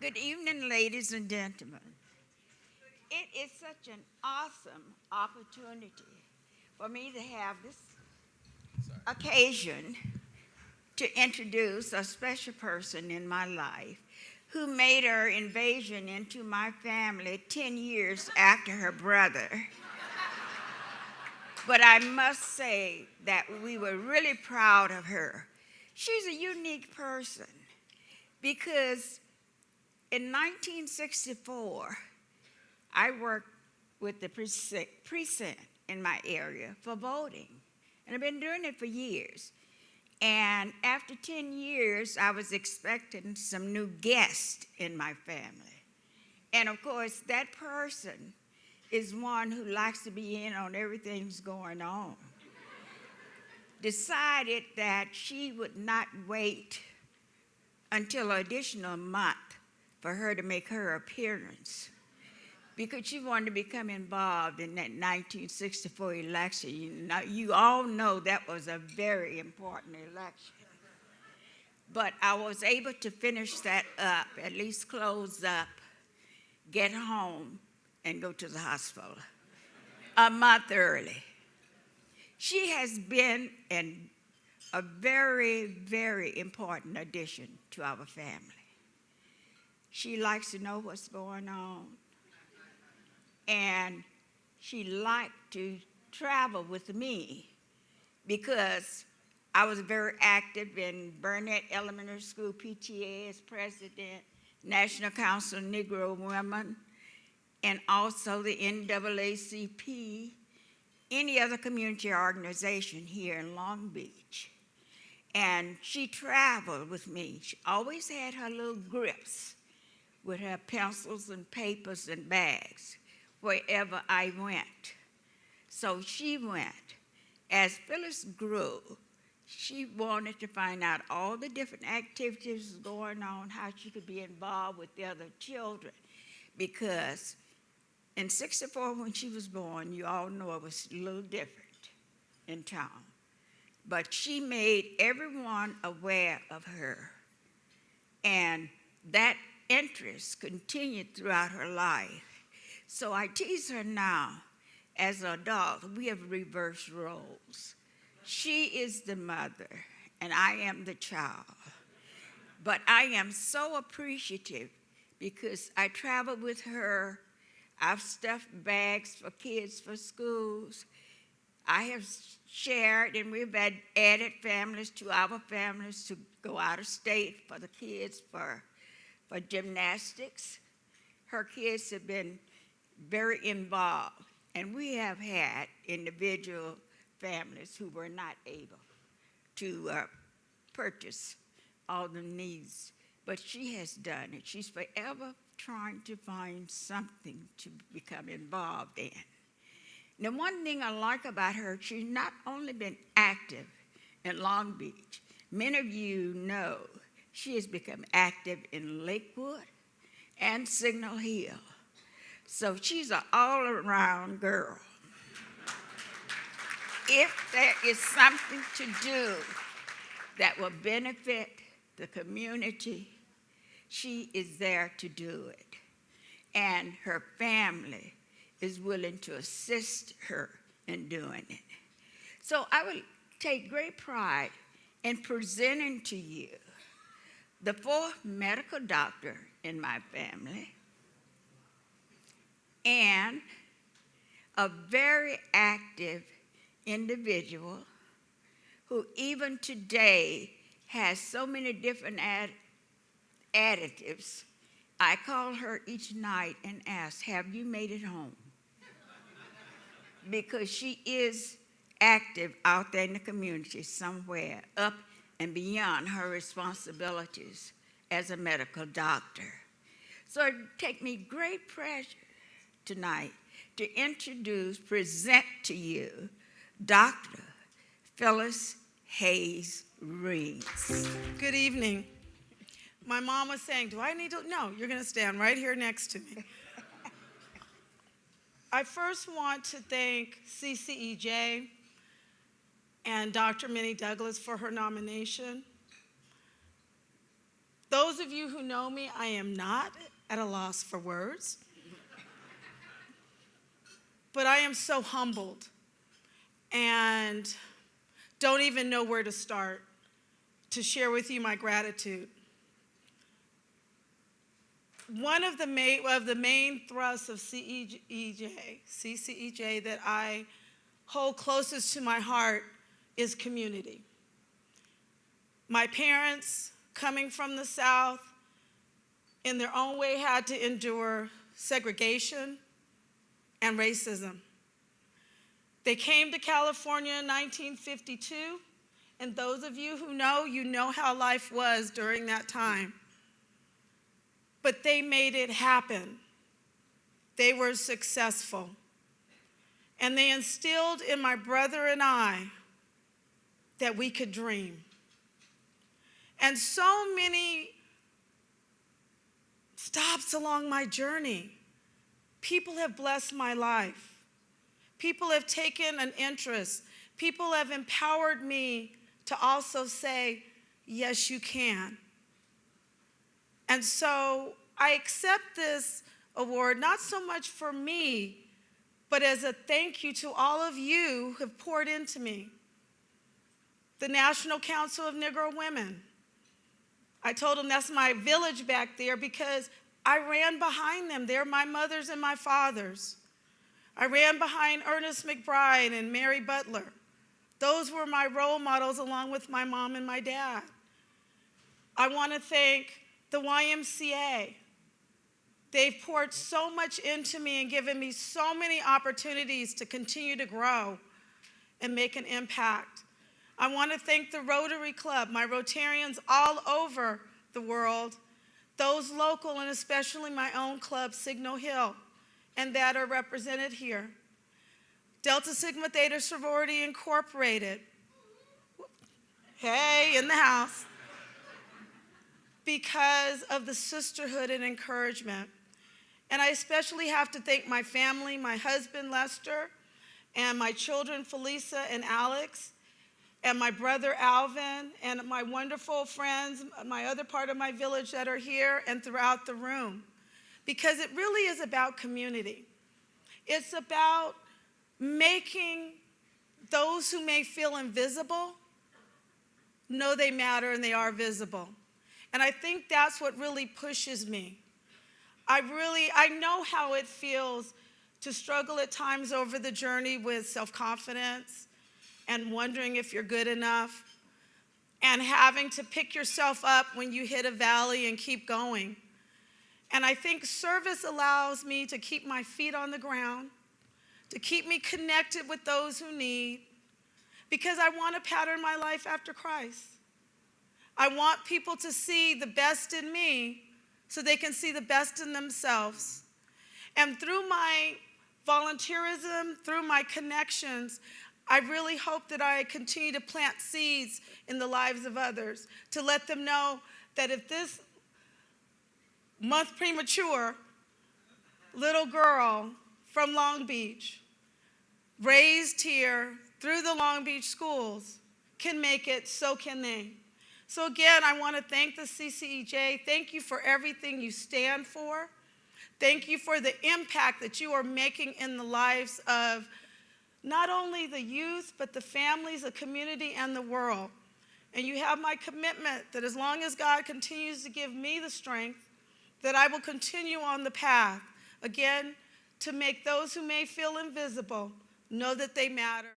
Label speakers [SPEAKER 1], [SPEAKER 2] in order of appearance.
[SPEAKER 1] Good evening, ladies and gentlemen. It is such an awesome opportunity for me to have this occasion to introduce a special person in my life who made her invasion into my family 10 years after her brother. But I must say that we were really proud of her. She's a unique person because in 1964, I worked with the precinct in my area for voting, and I've been doing it for years. And after 10 years, I was expecting some new guests in my family. And of course, that person is one who likes to be in on everything that's going on. Decided that she would not wait until an additional month for her to make her appearance because she wanted to become involved in that 1964 election. You all know that was a very important election. But I was able to finish that up, at least close up, get home, and go to the hospital a month early. She has been a very, very important addition to our family. She likes to know what's going on. And she liked to travel with me because I was very active in Burnett Elementary School PTA as president, National Council of Negro Women, and also the NAACP, any other community organization here in Long Beach. And she traveled with me. She always had her little grips with her pencils and papers and bags wherever I went. So she went. As Phyllis grew, she wanted to find out all the different activities going on, how she could be involved with the other children. Because in '64, when she was born, you all know it was a little different in town. But she made everyone aware of her. And that interest continued throughout her life. So I tease her now, as an adult, we have reversed roles. She is the mother, and I am the child. But I am so appreciative because I travel with her. I've stuffed bags for kids for schools. I have shared, and we've added families to our families to go out of state for the kids for gymnastics. Her kids have been very involved, and we have had individual families who were not able to purchase all the needs, but she has done it. She's forever trying to find something to become involved in. Now, one thing I like about her, she's not only been active in Long Beach. Many of you know she has become active in Lakewood and Signal Hill. So she's an all-around girl. If there is something to do that will benefit the community, she is there to do it. And her family is willing to assist her in doing it. So I would take great pride in presenting to you the fourth medical doctor in my family and a very active individual who even today has so many different additives. I call her each night and ask, have you made it home? Because she is active out there in the community somewhere, up and beyond her responsibilities as a medical doctor. So it takes me great pleasure tonight to present to you Dr. Phyllis Hayes Reams.
[SPEAKER 2] Good evening. My mom was saying, do I need to? No, you're going to stand right here next to me. I first want to thank CCEJ and Dr. Minnie Douglas for her nomination. Those of you who know me, I am not at a loss for words. But I am so humbled and don't even know where to start to share with you my gratitude. One of the main thrusts of CCEJ that I hold closest to my heart is community. My parents, coming from the South, in their own way had to endure segregation and racism. They came to California in 1952, and those of you who know, you know how life was during that time. But they made it happen. They were successful. And they instilled in my brother and I that we could dream. And so many stops along my journey. People have blessed my life. People have taken an interest. People have empowered me to also say, yes, you can. And so I accept this award, not so much for me, but as a thank you to all of you who have poured into me. The National Council of Negro Women. I told them that's my village back there because I ran behind them. They're my mothers and my fathers. I ran behind Ernest McBride and Mary Butler. Those were my role models along with my mom and my dad. I want to thank the YMCA. They've poured so much into me and given me so many opportunities to continue to grow and make an impact. I want to thank the Rotary Club, my Rotarians all over the world, those local and especially my own club, Signal Hill, and that are represented here. Delta Sigma Theta Sorority Incorporated, hey, in the house, because of the sisterhood and encouragement. And I especially have to thank my family, my husband, Lester, and my children, Felisa and Alex, and my brother, Alvin, and my wonderful friends, my other part of my village that are here and throughout the room. Because it really is about community. It's about making those who may feel invisible know they matter and they are visible. And I think that's what really pushes me. I know how it feels to struggle at times over the journey with self-confidence and wondering if you're good enough and having to pick yourself up when you hit a valley and keep going. And I think service allows me to keep my feet on the ground, to keep me connected with those who need, because I want to pattern my life after Christ. I want people to see the best in me so they can see the best in themselves. And through my volunteerism, through my connections, I really hope that I continue to plant seeds in the lives of others, to let them know that if this month premature little girl from Long Beach, raised here through the Long Beach schools, can make it, so can they. So again, I want to thank the CCEJ. Thank you for everything you stand for. Thank you for the impact that you are making in the lives of not only the youth, but the families, the community, and the world. And you have my commitment that as long as God continues to give me the strength, that I will continue on the path, again, to make those who may feel invisible know that they matter.